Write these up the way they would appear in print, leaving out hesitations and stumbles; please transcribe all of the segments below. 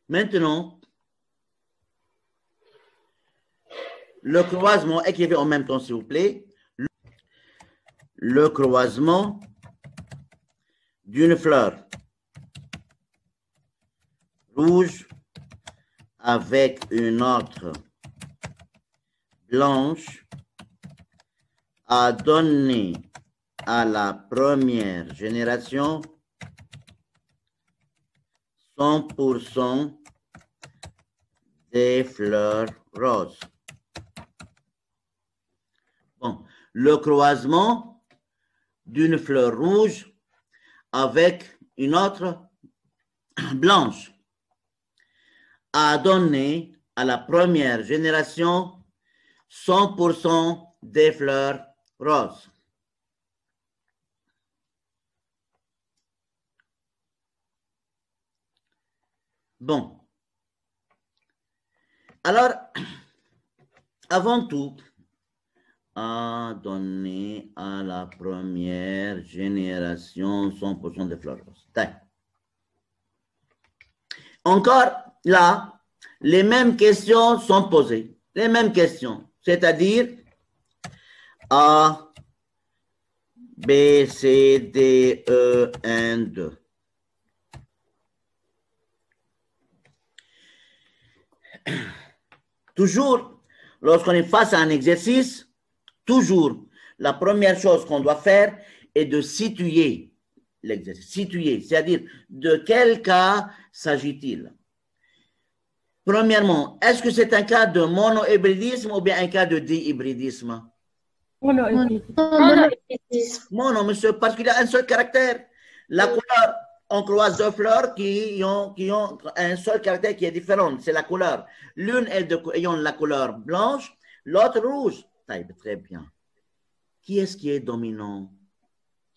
Maintenant, le croisement, écrivez en même temps, s'il vous plaît. Le croisement d'une fleur rouge avec une autre blanche a donné à la première génération 100% des fleurs roses. Bon, le croisement d'une fleur rouge avec une autre blanche a donné à la première génération 100% des fleurs roses. Bon. Alors, avant tout, a donné à la première génération 100% des fleurs roses. Encore là, les mêmes questions sont posées. Les mêmes questions, c'est-à-dire A, B, C, D, E, N, 2. Toujours, lorsqu'on est face à un exercice, toujours, la première chose qu'on doit faire est de situer l'exercice. Situer, c'est-à-dire de quel cas s'agit-il? Premièrement, est-ce que c'est un cas de monohybridisme ou bien un cas de dihybridisme? Monohybridisme. Mono, monsieur, parce qu'il y a un seul caractère. La couleur, on croise deux fleurs qui ont un seul caractère qui est différent, c'est la couleur. L'une est ayant la couleur blanche, l'autre rouge. Très bien. Qui est-ce qui est dominant?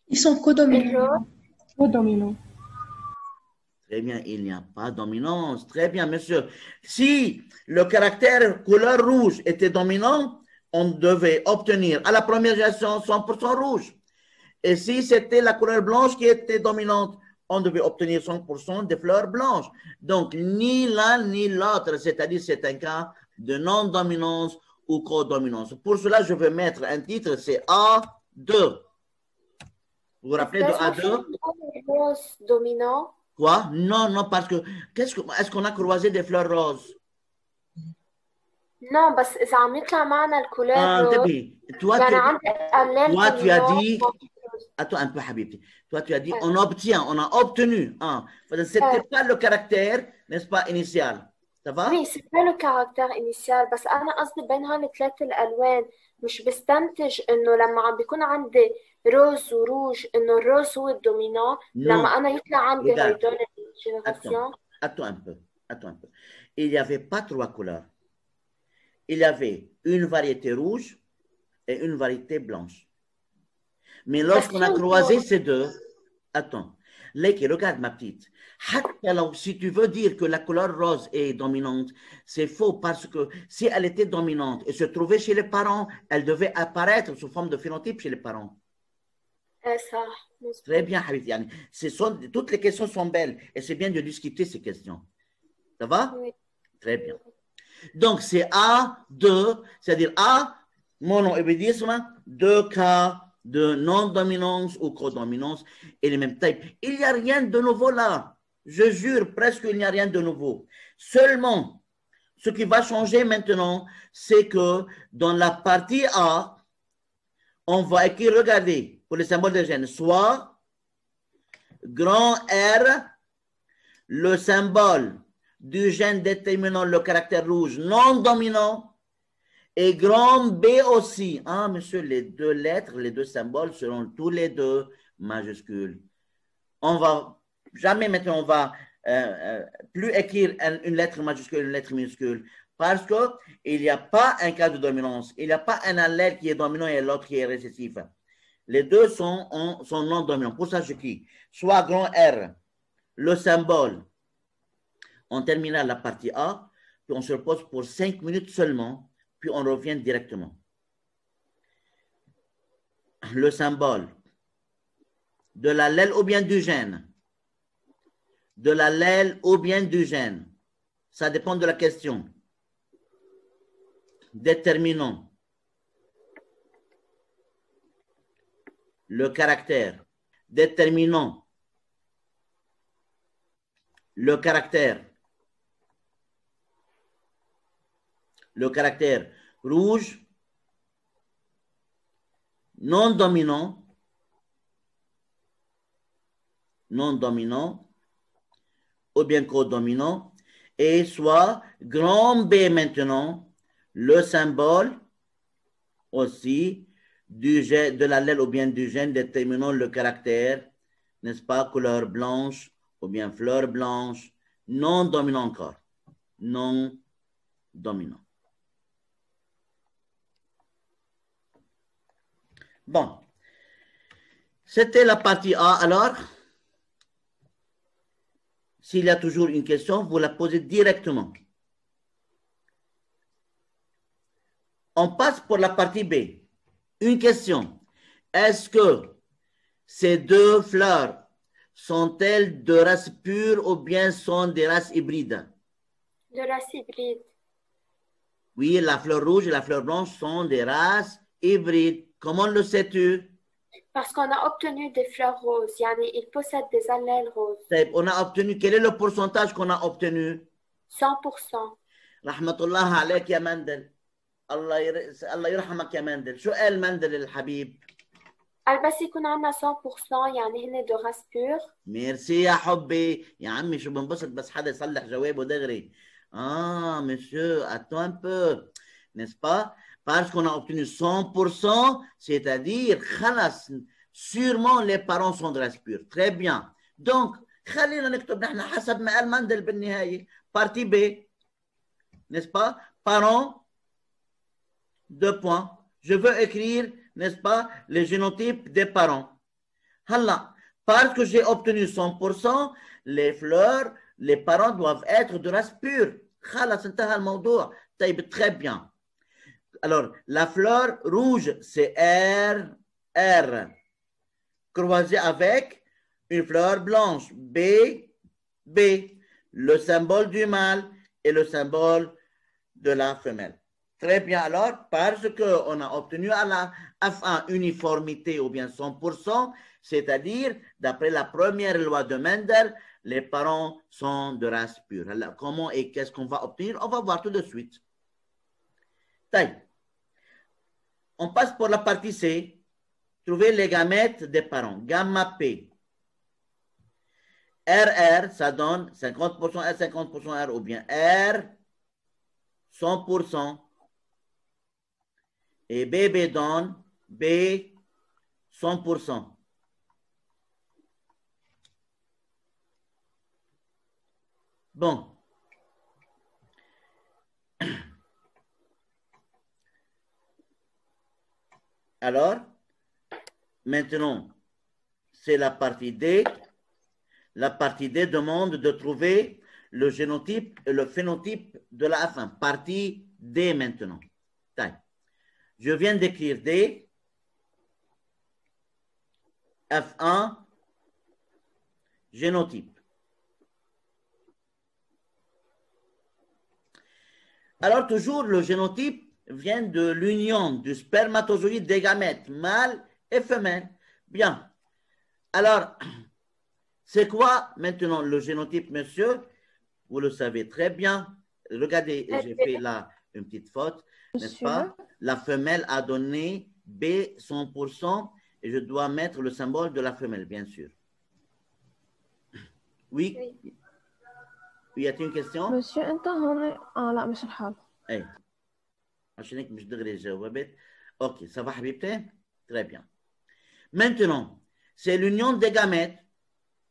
Ils sont codominants. Codominants. Très bien, il n'y a pas de dominance. Très bien, monsieur. Si le caractère couleur rouge était dominant, on devait obtenir à la première génération 100% rouge. Et si c'était la couleur blanche qui était dominante, on devait obtenir 100% des fleurs blanches. Donc, ni l'un ni l'autre, c'est-à-dire c'est un cas de non-dominance ou codominance. Pour cela, je vais mettre un titre, c'est A2. Vous vous rappelez de A2? Rose dominant. Quoi? Non, non, parce que, est-ce qu'on a croisé des fleurs roses? Non, بس إذا عم يطلع معنا الكولور انتبهي. Toi, tu as dit, attends un peu, Habibti. Toi, tu as dit, on obtient, on a obtenu. C'était pas le caractère, n'est-ce pas, initial. Ça va? Oui, c'est pas le caractère initial, بس أنا قصدي بين هول الثلاث الألوان مش بستنتج إنه لما عم بيكون عندي روز وروج إنه الروز هو الدومينون لما أنا يطلع عندي هيدول الجينيراسيون. Attends un peu. Il n'y avait pas trois couleurs. Il y avait une variété rouge et une variété blanche. Mais lorsqu'on a croisé ces deux, attends, Leki, regarde ma petite. Alors, si tu veux dire que la couleur rose est dominante, c'est faux parce que si elle était dominante et se trouvait chez les parents, elle devait apparaître sous forme de phénotype chez les parents. Ça. Très bien, Habib. Toutes les questions sont belles et c'est bien de discuter ces questions. Ça va? Oui. Très bien. Donc, c'est A2, c'est-à-dire A, monohybridisme, 2 cas de non-dominance ou codominance et les mêmes types. Il n'y a rien de nouveau là. Je jure, presque il n'y a rien de nouveau. Seulement, ce qui va changer maintenant, c'est que dans la partie A, on va écrire, regardez, pour les symboles de gène, soit grand R, le symbole du gène déterminant le caractère rouge non dominant, et grand B aussi. Monsieur, les deux lettres, les deux symboles seront tous les deux majuscules. On va jamais maintenant, on va plus écrire une lettre majuscule, une lettre minuscule, parce qu'il n'y a pas un cas de dominance. Il n'y a pas un allèle qui est dominant et l'autre qui est récessif. Les deux sont non dominants. Pour ça, j'écris soit grand R, le symbole. On termine la partie A, puis on se repose pour 5 minutes seulement, puis on revient directement. Le symbole de l'allèle ou bien du gène. De l'allèle ou bien du gène. Ça dépend de la question. Déterminons le caractère. Déterminons le caractère. Le caractère rouge non dominant, ou bien codominant, et soit grand B maintenant, le symbole aussi de l'allèle ou bien du gène déterminant le caractère, n'est-ce pas, couleur blanche ou bien fleur blanche, non dominant encore, non dominant. Bon, c'était la partie A. Alors, s'il y a toujours une question, vous la posez directement. On passe pour la partie B. Une question. Est-ce que ces deux fleurs sont-elles de race pure ou bien sont des races hybrides? De race hybride. Oui, la fleur rouge et la fleur blanche sont des races hybrides. Comment le sais-tu? Parce qu'on a obtenu des fleurs roses. Yani, ils possèdent des allèles roses. On a obtenu, quel est le pourcentage qu'on a obtenu? 100%. Rahmatullah alayk ya Mandel. Allah يرحمك يا مندل. شو قال مندل الحبيب؟ قال بس يكون عندنا 100% يعني هن de race pure. ميرسي يا حبي يا عمي شو بنبسط بس حدا يصلح جوابه دغري. monsieur, attends un peu, n'est-ce pas? Parce qu'on a obtenu 100%, c'est-à-dire, sûrement les parents sont de race pure. Très bien. Donc, خلينا نكتب نحن حسب ما قال مندل بالنهاية. Partie B, n'est-ce pas? Parents, 2 points. Je veux écrire, n'est-ce pas, les génotypes des parents. Halla, parce que j'ai obtenu 100%, les fleurs, les parents doivent être de race pure. Khalas, انتهى الموضوع. طيب, très bien. Alors, la fleur rouge, c'est R. Croisé avec une fleur blanche, B. Le symbole du mâle et le symbole de la femelle. Très bien, alors, parce qu'on a obtenu à la F1 uniformité ou bien 100%, c'est-à-dire, d'après la première loi de Mendel, les parents sont de race pure. Alors, comment et qu'est-ce qu'on va obtenir? On va voir tout de suite. Taille. On passe pour la partie C. Trouver les gamètes des parents. Gamma P. RR, ça donne 50% R, 50% R, ou bien R, 100%. Et BB donne B, 100%. Bon. Alors, maintenant, c'est la partie D. La partie D demande de trouver le génotype et le phénotype de la F1. Partie D maintenant. Taille. Je viens d'écrire D. F1, génotype. Alors, toujours, le génotype vient de l'union du spermatozoïde des gamètes, mâle et femelle. Bien. Alors, c'est quoi maintenant le génotype, monsieur? Vous le savez très bien. Regardez, j'ai fait là une petite faute, n'est-ce pas? La femelle a donné B 100% et je dois mettre le symbole de la femelle, bien sûr. Oui? Oui, y a-t-il une question? Monsieur, انت هون لا مش الحال. ايه عشان هيك مش دغري جاوبت. Ok, ça va حبيبتي? Très bien. Maintenant, c'est l'union des gamètes.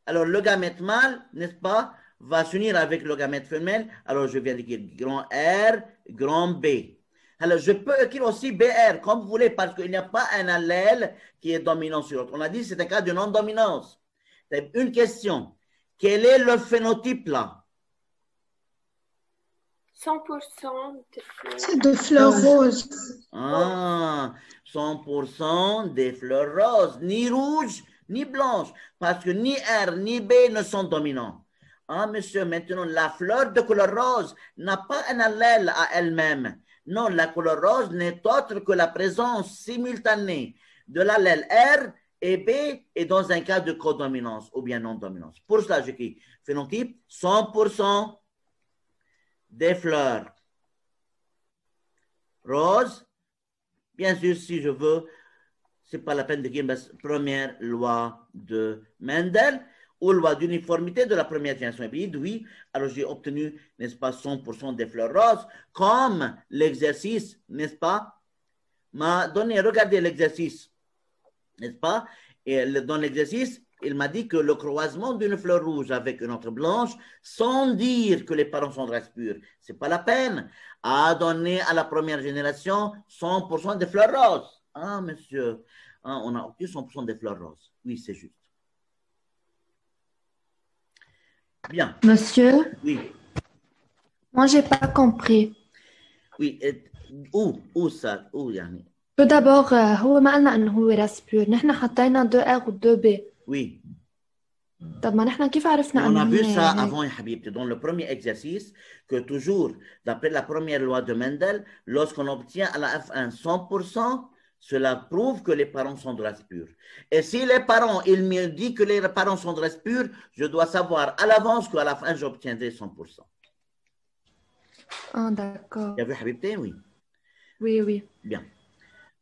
Alors, le gamète mâle, n'est-ce pas, va s'unir avec le gamète femelle. Alors, je viens d'écrire grand R, grand B. Alors, je peux écrire aussi BR, comme vous voulez, parce qu'il n'y a pas un allèle qui est dominant sur l'autre. On a dit que c'est un cas de non-dominance. Une question. Quel est le phénotype là? 100% de fleurs. C'est de fleurs roses. 100% des fleurs roses, ni rouges, ni blanches, parce que ni R ni B ne sont dominants. Ah, monsieur, maintenant, la fleur de couleur rose n'a pas un allèle à elle-même. Non, la couleur rose n'est autre que la présence simultanée de l'allèle R et B et dans un cas de codominance ou bien non-dominance. Pour cela, j'écris phénotype 100% des fleurs roses. Bien sûr, si je veux, ce n'est pas la peine de dire la première loi de Mendel ou loi d'uniformité de la première génération hybride. Oui, alors j'ai obtenu, n'est-ce pas, 100% des fleurs roses, comme l'exercice, n'est-ce pas, m'a donné. Regardez l'exercice, n'est-ce pas? Et dans l'exercice, il m'a dit que le croisement d'une fleur rouge avec une autre blanche, sans dire que les parents sont de race pure, ce n'est pas la peine, a donné à la première génération 100% des fleurs roses. Ah, monsieur, on a obtenu 100% des fleurs roses. Oui, c'est juste. Bien. Monsieur, Oui. moi, j'ai pas compris. Oui. où ça? Où يعني? Tout d'abord, هو ما قالنا إنه هو راسبير، نحن حطينا 2R و 2B. Oui. طب ما نحن كيف عرفنا On إنه a vu هن ça هيك؟ avant, Habib, dans le premier exercice, que toujours, d'après la première loi de Mendel, lorsqu'on obtient à la F1 100%, cela prouve que les parents sont de race pure. Et si les parents, il me dit que les parents sont de race pure, je dois savoir à l'avance qu'à la fin, j'obtiendrai 100%. Ah, d'accord. Tu as vu, Habibté? Oui. Oui, oui. Bien.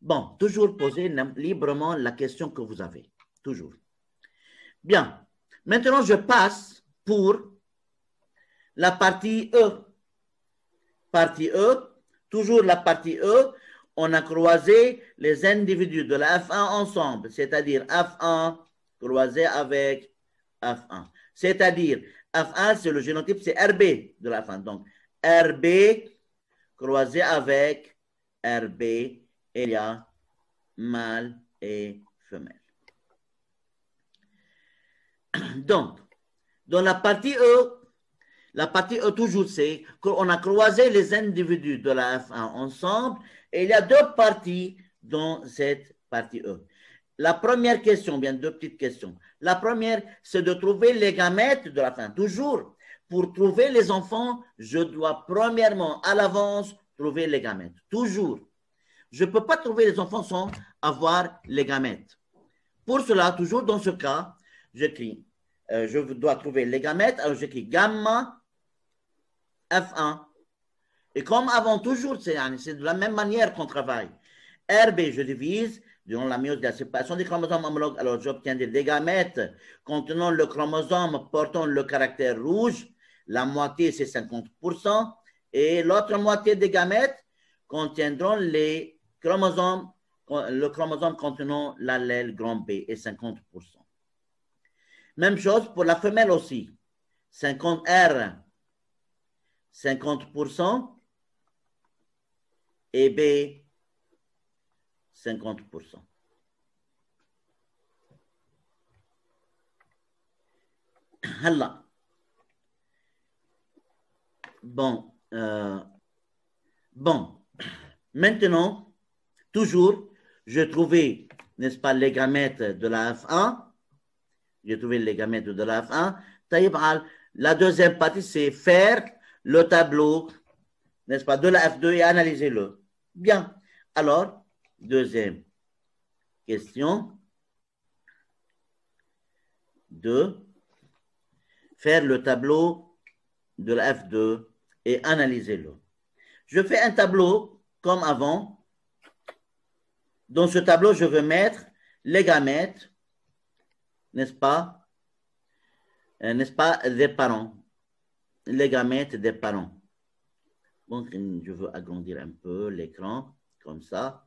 Bon, toujours poser librement la question que vous avez. Toujours. Bien. Maintenant, je passe pour la partie E. Partie E, toujours la partie E, on a croisé les individus de la F1 ensemble, c'est-à-dire F1 croisé avec F1. C'est-à-dire, F1, c'est le génotype, c'est RB de la F1. Donc, RB croisé avec RB, il y a mâle et femelle. Donc, dans la partie E toujours, c'est qu'on a croisé les individus de la F1 ensemble et il y a deux parties dans cette partie E. La première question, bien deux petites questions. La première, c'est de trouver les gamètes de la F1. Toujours, pour trouver les enfants, je dois premièrement, à l'avance, trouver les gamètes. Toujours. Je ne peux pas trouver les enfants sans avoir les gamètes. Pour cela, toujours dans ce cas, j'écris, je dois trouver les gamètes, alors j'écris gamma F1. Et comme avant, toujours, c'est de la même manière qu'on travaille. RB, je divise, durant la myose de la séparation des chromosomes homologues, alors j'obtiens des gamètes contenant le chromosome portant le caractère rouge. La moitié, c'est 50%. Et l'autre moitié des gamètes contiendront le chromosome contenant l'allèle grand B et 50%. Même chose pour la femelle aussi. 50R, 50% et B, 50%. هلا bon maintenant toujours je trouvais, n'est-ce pas, les gamètes de la F1. J'ai trouvé les gamètes de la F1. La deuxième partie, c'est faire le tableau, n'est-ce pas, de la F2 et analyser-le. Bien. Alors, deuxième question. De faire le tableau de la F2 et analyser-le. Je fais un tableau comme avant. Dans ce tableau, je veux mettre les gamètes, n'est-ce pas, des parents, les gamètes des parents. Donc, je veux agrandir un peu l'écran, comme ça.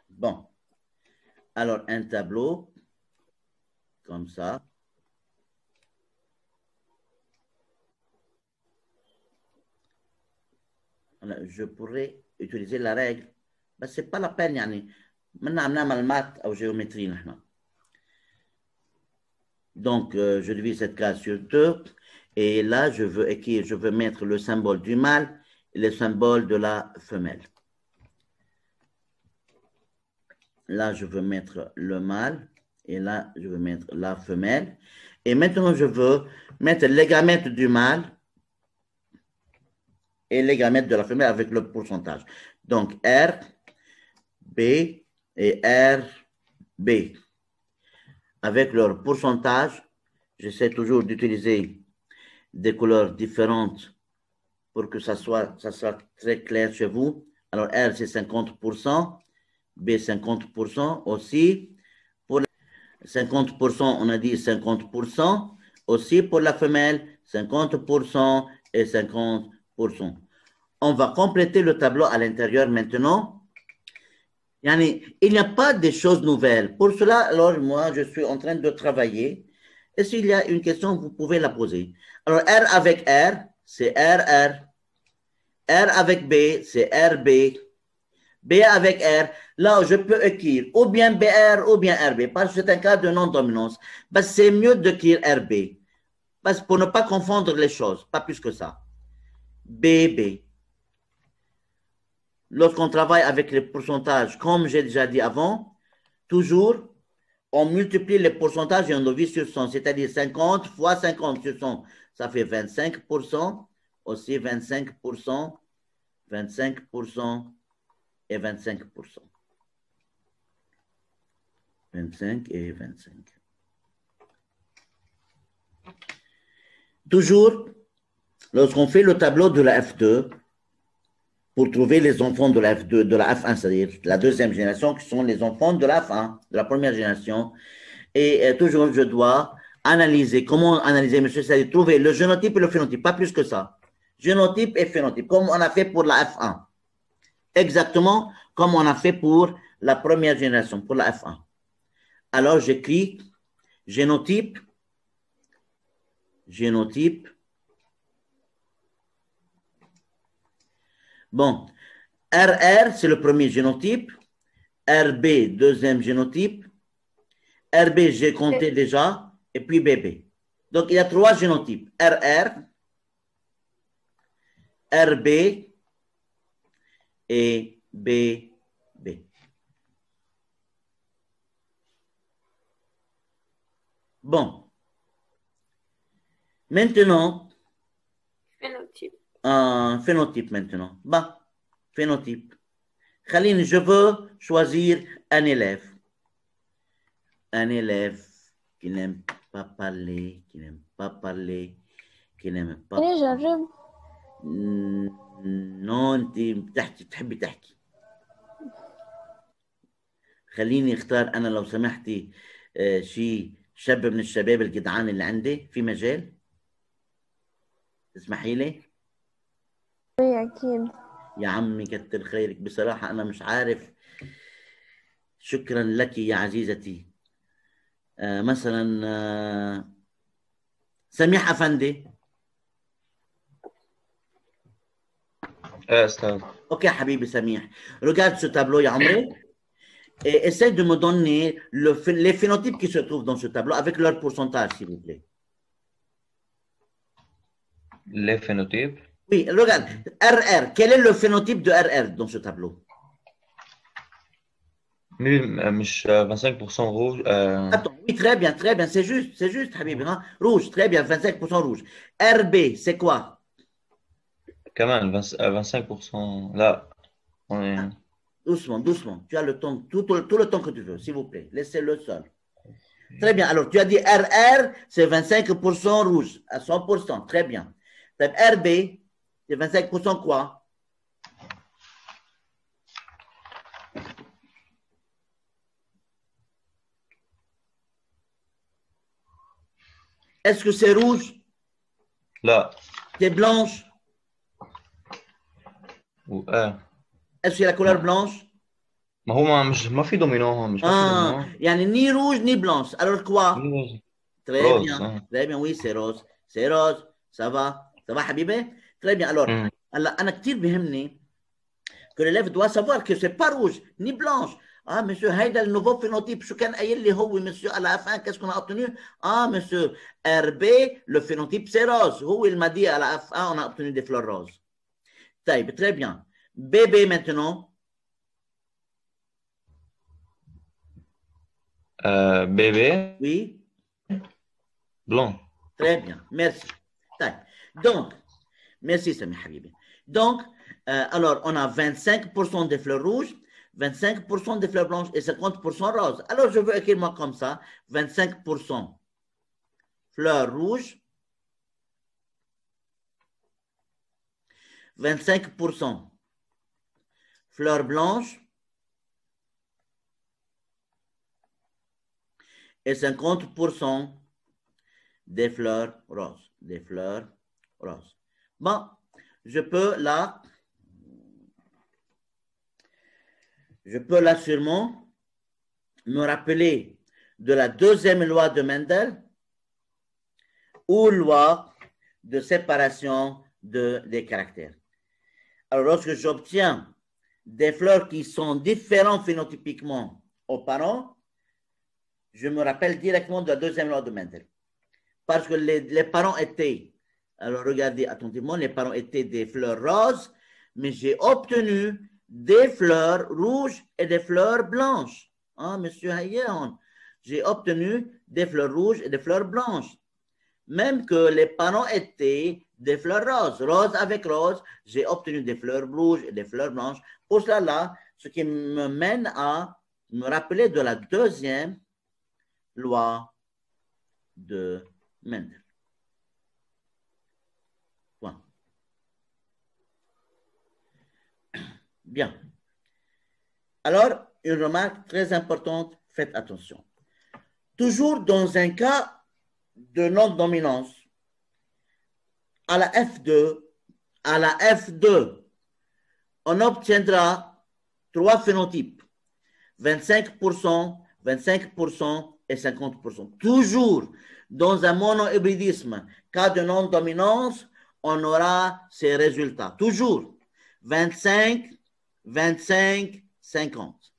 Bon. Alors, un tableau, comme ça. Alors, je pourrais utiliser la règle, mais ce n'est pas la peine, يعني. maintenant, نعمل maths ou géométrie. Donc, je divise cette case sur 2. Et là, je veux mettre le symbole du mâle et le symbole de la femelle. Là, je veux mettre le mâle Et là, je vais mettre la femelle. Et maintenant, je veux mettre les gamètes du mâle et les gamètes de la femelle avec le pourcentage. Donc, R, B et R, B. Avec leur pourcentage, j'essaie toujours d'utiliser des couleurs différentes pour que ça soit très clair chez vous. Alors, R, c'est 50%, B, 50% aussi. Pour 50%, on a dit 50%. Aussi pour la femelle, 50% et 50%. On va compléter le tableau à l'intérieur maintenant. Il n'y a pas de choses nouvelles. Pour cela, alors moi, je suis en train de travailler. Et s'il y a une question, vous pouvez la poser. Alors, R avec R, c'est RR. R avec B, c'est RB. B avec R, là, je peux écrire ou bien BR ou bien RB, parce que c'est un cas de non-dominance. C'est mieux d'écrire RB, parce pour ne pas confondre les choses, pas plus que ça. BB. Lorsqu'on travaille avec les pourcentages, comme j'ai déjà dit avant, toujours, on multiplie les pourcentages et on divise sur 100, c'est-à-dire 50 fois 50 sur 100, ça fait 25%, aussi 25%, 25% et 25%. 25 et 25. Toujours, lorsqu'on fait le tableau de la F2, pour trouver les enfants de la F2, de la F1, c'est-à-dire la deuxième génération, qui sont les enfants de la F1, de la première génération, et toujours, je dois analyser. Comment analyser, monsieur? C'est-à-dire trouver le génotype et le phénotype, pas plus que ça. Génotype et phénotype, comme on a fait pour la F1. Exactement comme on a fait pour la première génération, pour la F1. Alors, j'écris génotype, génotype. Bon, RR, c'est le premier génotype. RB, deuxième génotype. RB, j'ai compté déjà. Et puis BB. Donc, il y a 3 génotypes. RR, RB et BB. Bon. Maintenant, phénotype maintenant. Phénotype. Khaline, je veux choisir un élève. Un élève qui n'aime pas parler, qui n'aime pas parler, qui n'aime pas أنا جرب نو انت تحبي تحكي. خليني اختار انا لو سمحتي شيء شاب من الشباب الجدعان اللي عندي في مجال. تسمحي لي؟ أكيد. يا عمي كتر خيرك، بصراحة أنا مش عارف. شكرا لك يا عزيزتي. مثلا سميح أفندي. أستاذ. Ok, حبيبي سميح. Regarde ce tableau, يا عمري. Et essaye de me donner les phénotypes qui se trouvent dans ce tableau avec leur pourcentage, s'il vous plaît. Les phénotypes? Oui, regarde. RR, quel est le phénotype de RR dans ce tableau? مش 25% rouge. Attends, oui, très bien, c'est juste, Habib, hein? Rouge, très bien, 25% rouge. RB, c'est quoi? كمان 25%. لا. On est... Doucement, tu as le temps, tout le temps que tu veux, s'il vous plaît, laissez-le seul. Très bien, alors tu as dit RR, c'est 25% rouge, à 100%, très bien. RB, c'est 25% quoi? Est-ce que c'est rouge? لا. C'est blanche? Est-ce que c'est la couleur blanche? ما هو ما في دومينو هون مش ما في دومينو. يعني ni rouge ni blanche. Alors quoi? Très rose, bien. hein. Très bien, oui, c'est rose. C'est rose. Ça va حبيبي? Très bien. Alors, أنا كتير بيهمني que l'élève doit savoir que c'est pas rouge ni blanche. Ah, monsieur, هيدا le nouveau phénotype. شو كان قايل لي هو monsieur à la fin? Qu'est-ce qu'on a obtenu? Ah, monsieur, RB, le phénotype c'est rose. هو il m'a dit à la fin, on a obtenu des fleurs roses. Très bien. Bébé maintenant. bébé Oui, blanc. très bien, merci. Donc, merci Sami Habibi. Donc, alors, on a 25% des fleurs rouges, 25% des fleurs blanches et 50% roses. Alors, je veux écrire moi comme ça, 25% fleurs rouges, 25% fleurs blanches et 50% des fleurs roses. Des fleurs roses. Bon, je peux là sûrement me rappeler de la deuxième loi de Mendel ou loi de séparation des caractères. Alors, lorsque j'obtiens des fleurs qui sont différentes phénotypiquement aux parents, je me rappelle directement de la deuxième loi de Mendel. Parce que les parents étaient, alors regardez attentivement, les parents étaient des fleurs roses, mais j'ai obtenu des fleurs rouges et des fleurs blanches. Hein, monsieur Hayan, j'ai obtenu des fleurs rouges et des fleurs blanches. Même que les parents étaient des fleurs roses. Rose avec rose, j'ai obtenu des fleurs rouges et des fleurs blanches. Pour cela, là, ce qui me mène à me rappeler de la deuxième loi de Mendel. Point. Bien. Alors, une remarque très importante, faites attention. Toujours dans un cas de non-dominance, à la F2, on obtiendra trois phénotypes, 25%, 25% et 50%. Toujours dans un monohybridisme, cas de non-dominance, on aura ces résultats. Toujours 25, 25, 50.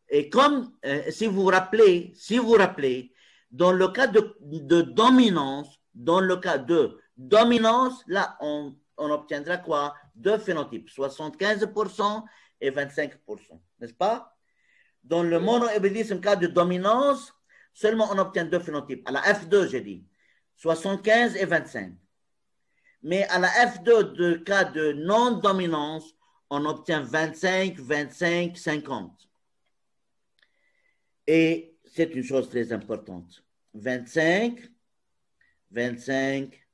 Et comme, si vous vous rappelez, dans le cas de dominance, là, on obtiendra quoi? Deux phénotypes, 75% et 25%, n'est-ce pas? Dans le monohybridisme, cas de dominance, seulement on obtient deux phénotypes. À la F2, j'ai dit, 75 et 25. Mais à la F2 de cas de non-dominance, on obtient 25, 25, 50. Et c'est une chose très importante. 25, 25,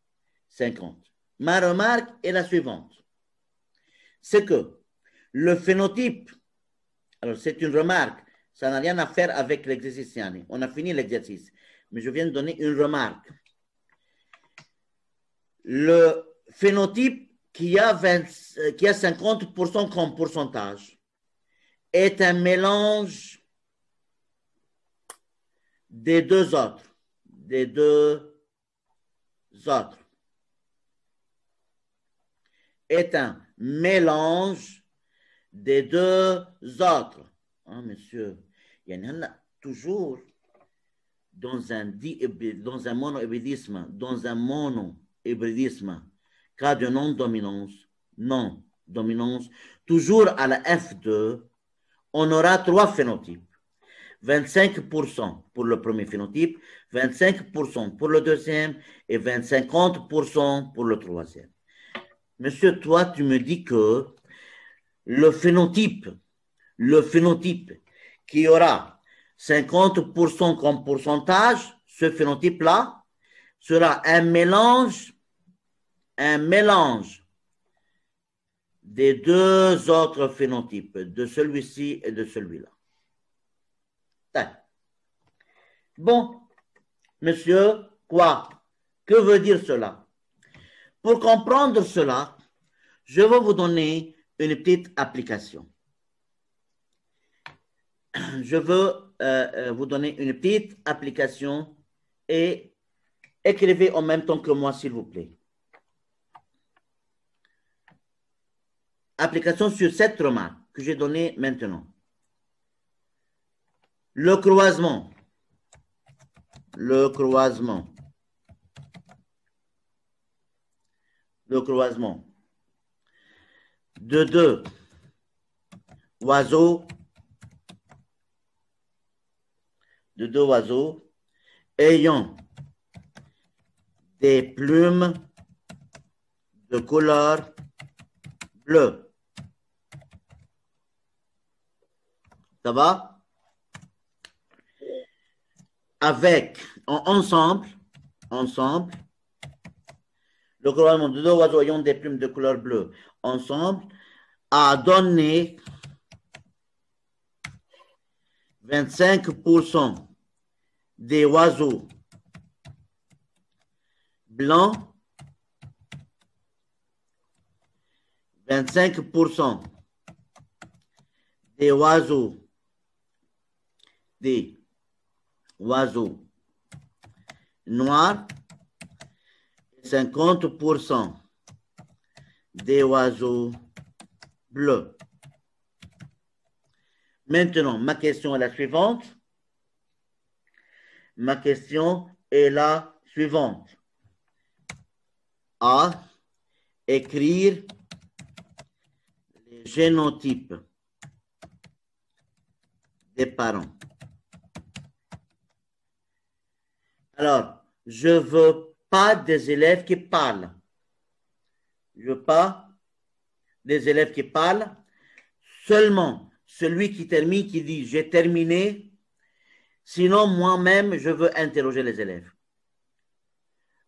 50. Ma remarque est la suivante. C'est que le phénotype, alors c'est une remarque, ça n'a rien à faire avec l'exercice, Yanni. On a fini l'exercice, mais je viens de donner une remarque. Le phénotype qui a 50% comme pourcentage est un mélange des deux autres. Est un mélange des deux autres. Hein, monsieur, il y en a toujours dans un monohybridisme, cas de non-dominance, toujours à la F2, on aura trois phénotypes. 25% pour le premier phénotype, 25% pour le deuxième et 50% pour le troisième. Monsieur, toi, tu me dis que le phénotype qui aura 50% comme pourcentage, ce phénotype-là sera un mélange des deux autres phénotypes, de celui-ci et de celui-là. Bon, monsieur, quoi? Que veut dire cela? Pour comprendre cela, je vais vous donner une petite application. Je veux vous donner une petite application et écrivez en même temps que moi, s'il vous plaît. Application sur cette remarque que j'ai donnée maintenant. Le croisement de deux oiseaux de deux oiseaux ayant des plumes de couleur bleue. Ça va? Avec, ensemble, le croisement de deux oiseaux ayant des plumes de couleur bleue, ensemble, a donné 25% des oiseaux blancs, 25% des oiseaux noirs, 50% des oiseaux bleus. Maintenant, ma question est la suivante. A. Écrire les génotypes des parents. Alors, je ne veux pas des élèves qui parlent. Je ne veux pas des élèves qui parlent. Seulement celui qui termine, qui dit « j'ai terminé », sinon moi-même, je veux interroger les élèves.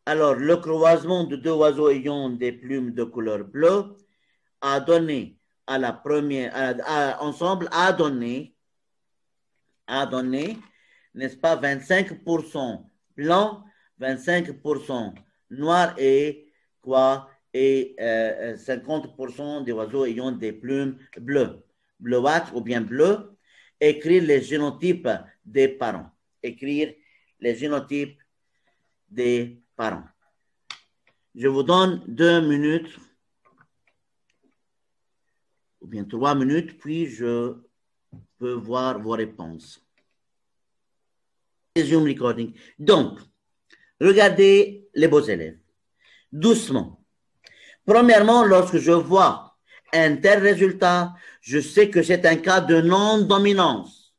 Alors, le croisement de deux oiseaux ayant des plumes de couleur bleue a donné à la première, ensemble, a donné, n'est-ce pas, 25% blanc, 25% noir et quoi, et 50% des oiseaux ayant des plumes bleues, bleuâtres ou bien bleues. Écrire les génotypes des parents. Écrire les génotypes des parents. Je vous donne 2 minutes ou bien 3 minutes, puis je peux voir vos réponses. Zoom recording. Donc, regardez les beaux élèves. Doucement. Premièrement, lorsque je vois un tel résultat, je sais que c'est un cas de non-dominance.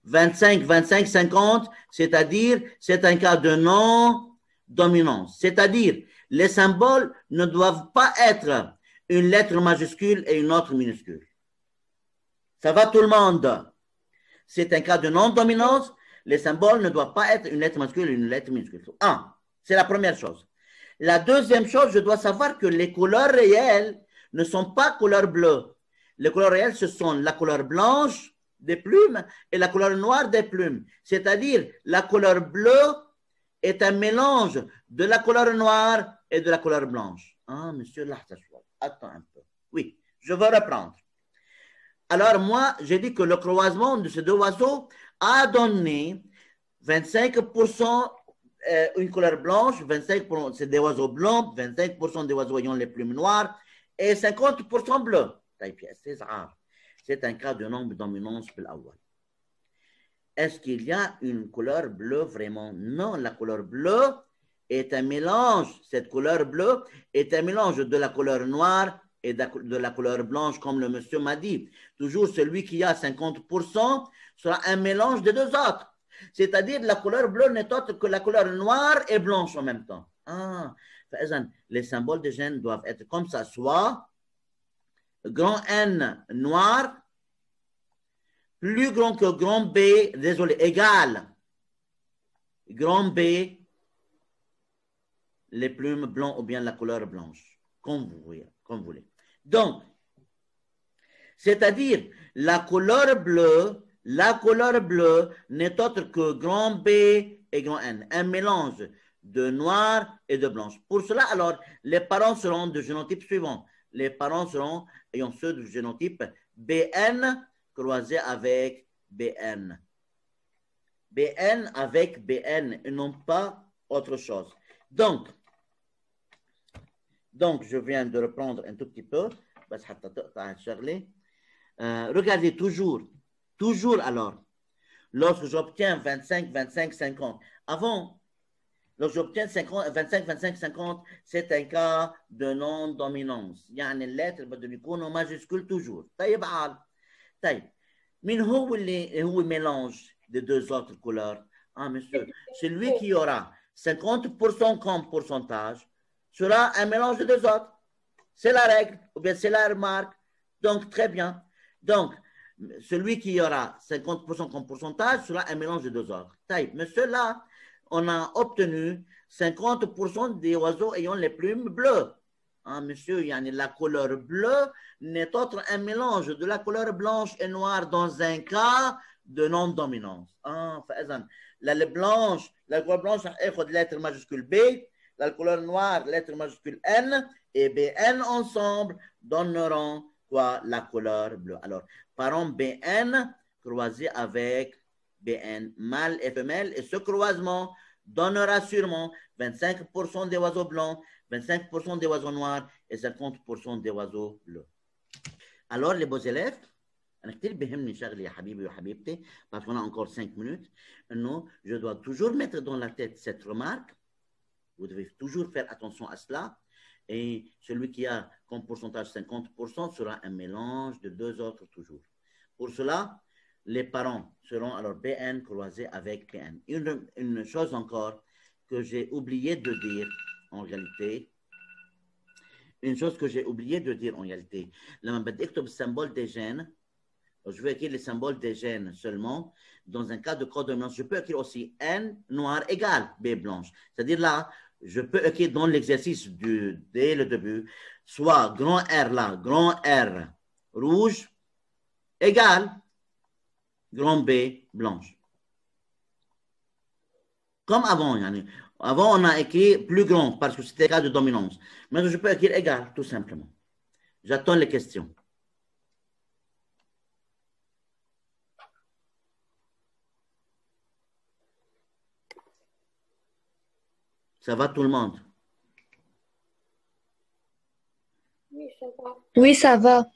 25, 25, 50, c'est-à-dire c'est un cas de non-dominance. C'est-à-dire les symboles ne doivent pas être une lettre majuscule et une autre minuscule. Ça va tout le monde? C'est un cas de non-dominance. Les symboles ne doivent pas être une lettre majuscule et une lettre minuscule. C'est la première chose. La deuxième chose, je dois savoir que les couleurs réelles ne sont pas couleur bleue. Les couleurs réelles, ce sont la couleur blanche des plumes et la couleur noire des plumes. C'est-à-dire, la couleur bleue est un mélange de la couleur noire et de la couleur blanche. Monsieur Lahtachouad, attends un peu. Oui, je vais reprendre. Alors, moi, j'ai dit que le croisement de ces deux oiseaux a donné 25% une couleur blanche, 25% c'est des oiseaux blancs, 25% des oiseaux ayant les plumes noires et 50% bleus. C'est un cas de non-dominance. Est-ce qu'il y a une couleur bleue vraiment? Non, la couleur bleue est un mélange. Cette couleur bleue est un mélange de la couleur noire et de la couleur blanche, comme le monsieur m'a dit. Toujours celui qui a 50% sera un mélange des deux autres. C'est-à-dire la couleur bleue n'est autre que la couleur noire et blanche en même temps. Les symboles de gènes doivent être comme ça, soit grand N noir, plus grand que grand B, désolé, égal, grand B, les plumes blancs ou bien la couleur blanche, comme vous voulez. Donc, c'est-à-dire la couleur bleue n'est autre que grand B et grand N, un mélange de noir et de blanche. Pour cela, alors, les parents seront de génotype suivant. Les parents seront ayant ceux du génotype BN croisé avec BN. BN avec BN et non pas autre chose. Donc, je viens de reprendre un tout petit peu. Regardez toujours alors, lorsque j'obtiens 25, 25, 50, avant, lorsque j'obtiens 25, 25, 50, c'est un cas de non-dominance. يعني اللاتر بدهم يكونوا majuscules toujours. طيب مين هو اللي هو mélange؟ des deux autres couleurs. Ah, monsieur, celui qui aura 50% comme pourcentage sera un mélange de deux autres. C'est la règle, ou bien c'est la remarque. Donc, très bien. Donc, celui qui aura 50% comme pourcentage sera un mélange de deux autres. Monsieur, là, on a obtenu 50% des oiseaux ayant les plumes bleues. Ah, monsieur, la couleur bleue n'est autre un mélange de la couleur blanche et noire dans un cas de non-dominance. Ah, la couleur blanche est de lettre majuscule B, la couleur noire, lettre majuscule N, et BN ensemble donneront quoi? La couleur bleue. Alors, parents BN croisé avec BN, mâle et femelle, et ce croisement donnera sûrement 25% des oiseaux blancs, 25% des oiseaux noirs et 50% des oiseaux bleus. Alors, les beaux élèves, parce qu'on a encore 5 minutes, non, je dois toujours mettre dans la tête cette remarque. Vous devez toujours faire attention à cela. Et celui qui a comme pourcentage 50% sera un mélange de deux autres toujours. Pour cela, les parents seront alors BN croisés avec PN. Une chose encore que j'ai oublié de dire en réalité. Une chose que j'ai oublié de dire en réalité. Là, le symbole des gènes. Je vais écrire les symboles des gènes seulement. Dans un cas de codominance, je peux écrire aussi N noir égale B blanche. C'est-à-dire là, je peux écrire dans l'exercice dès le début, soit grand R là, grand R rouge égale grand B blanche. Comme avant, avant on a écrit plus grand parce que c'était cas de dominance. Maintenant je peux écrire égal tout simplement. J'attends les questions. Ça va tout le monde? Oui, ça va. Oui, ça va.